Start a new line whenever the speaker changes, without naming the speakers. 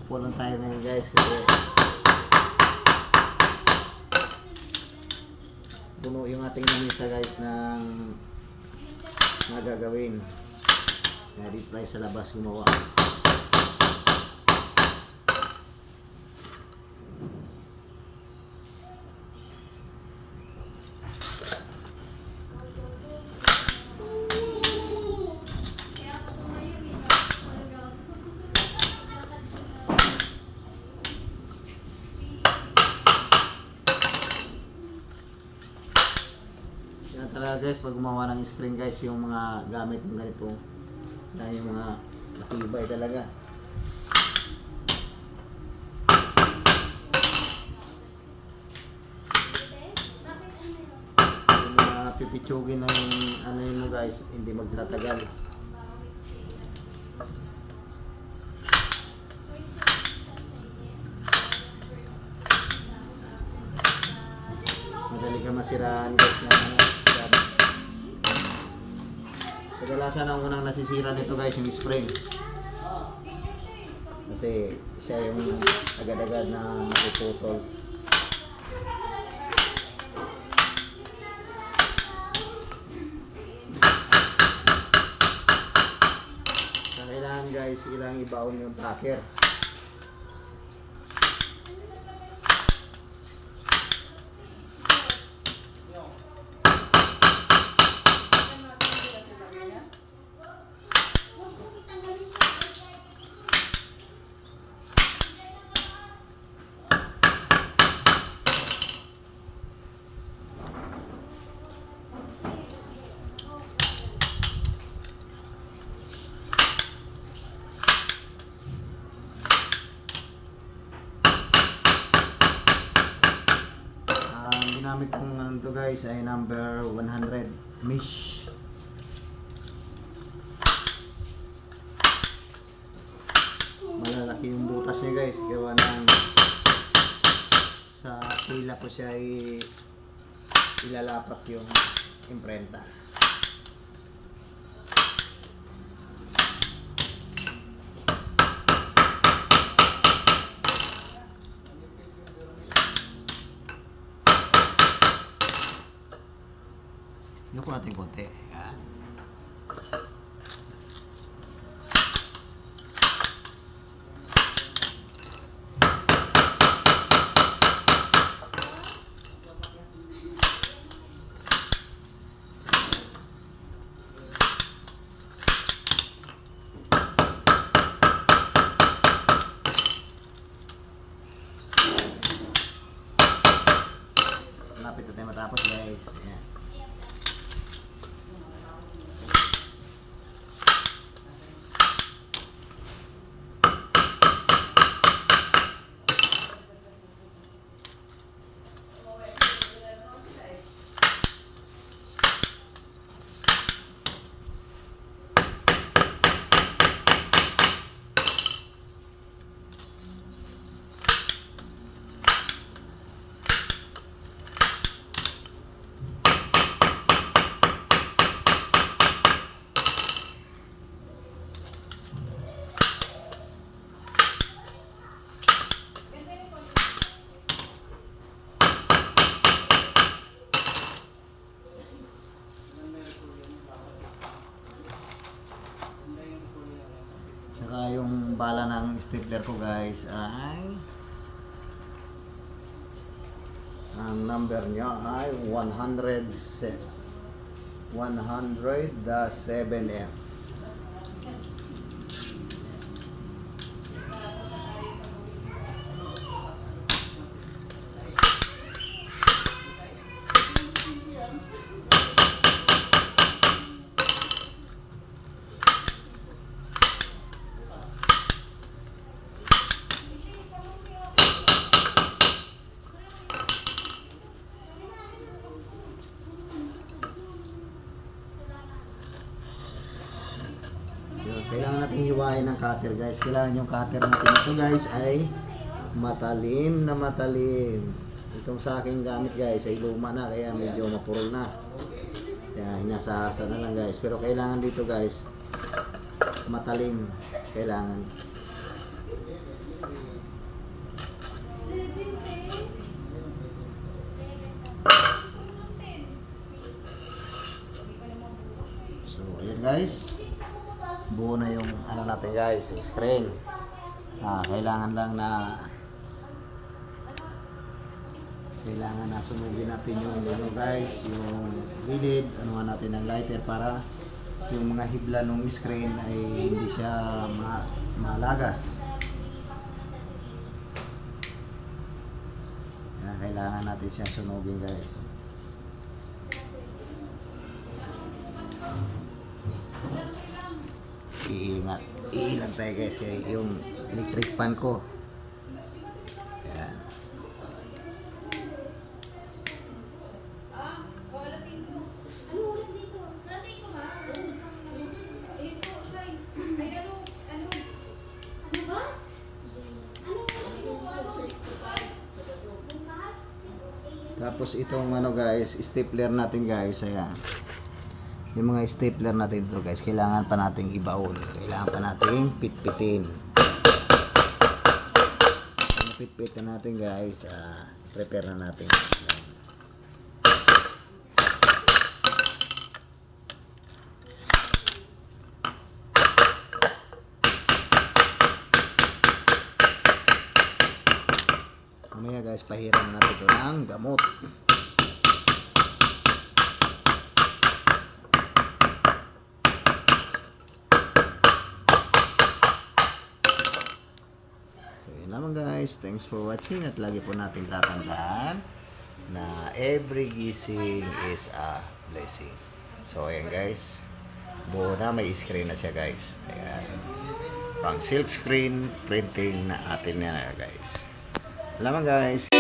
Upo lang tayo ngayon guys kasi puno yung ating lamisa guys ng gagawin. Kaya dito tayo sa labas gumawa. Talaga guys, pag gumawa ng screen guys, yung mga gamit ng ganito na yung mga matibay talaga. Yung mga pipitsugin na yung ano yun mo guys, hindi magtatagal. Madali ka masiraan guys na ano. Kadalasan ang unang nasisira nito guys yung spring. Kasi siya yung agad-agad na napuputol. Kailangan guys, ilang ibaon yung tracker. Ginamit kong ano to guys ay number 100 mesh. Malalaki yung butas niya guys, gawa ng sa pila ko siya ay ilalapat yung imprenta. Yuko natin konti. Yan. Malapit na tayo matapos guys. Yan. Saka yung bala ng stapler ko guys ay ang number niya ay 100-7F. Kailangan natin hiwain ng cutter guys. Kailangan yung cutter natin ito guys ay matalim na matalim. Itong sa aking gamit guys ay luma na kaya medyo mapurol na. Kaya hinasahasa na lang guys. Pero kailangan dito guys matalim. Kailangan. So ayun guys, buo na yung ano natin guys, yung screen. Kailangan lang na sunugin natin yung ano guys, yung gilid, anuhan natin ng lighter para yung mga hibla ng screen ay hindi siya malagas. Kailangan natin siya sunugin guys. Iilang tayo guys kaya yung electric fan ko. Ayan. Tapos itong ano guys, stapler natin guys, ayan. Yung mga stapler natin dito guys, kailangan pa nating ibaon. Kailangan pa nating pitpitin. Kung pitpitin natin guys, prepare na natin. Ayan. Mamaya guys, pahiram natin ito ng gamot. So yun naman guys, thanks for watching at lagi po natin tatandaan na every gising is a blessing. So ayan guys, buo na, may screen na siya guys. Ayan, pang silk screen printing na atin na guys. Salamat guys.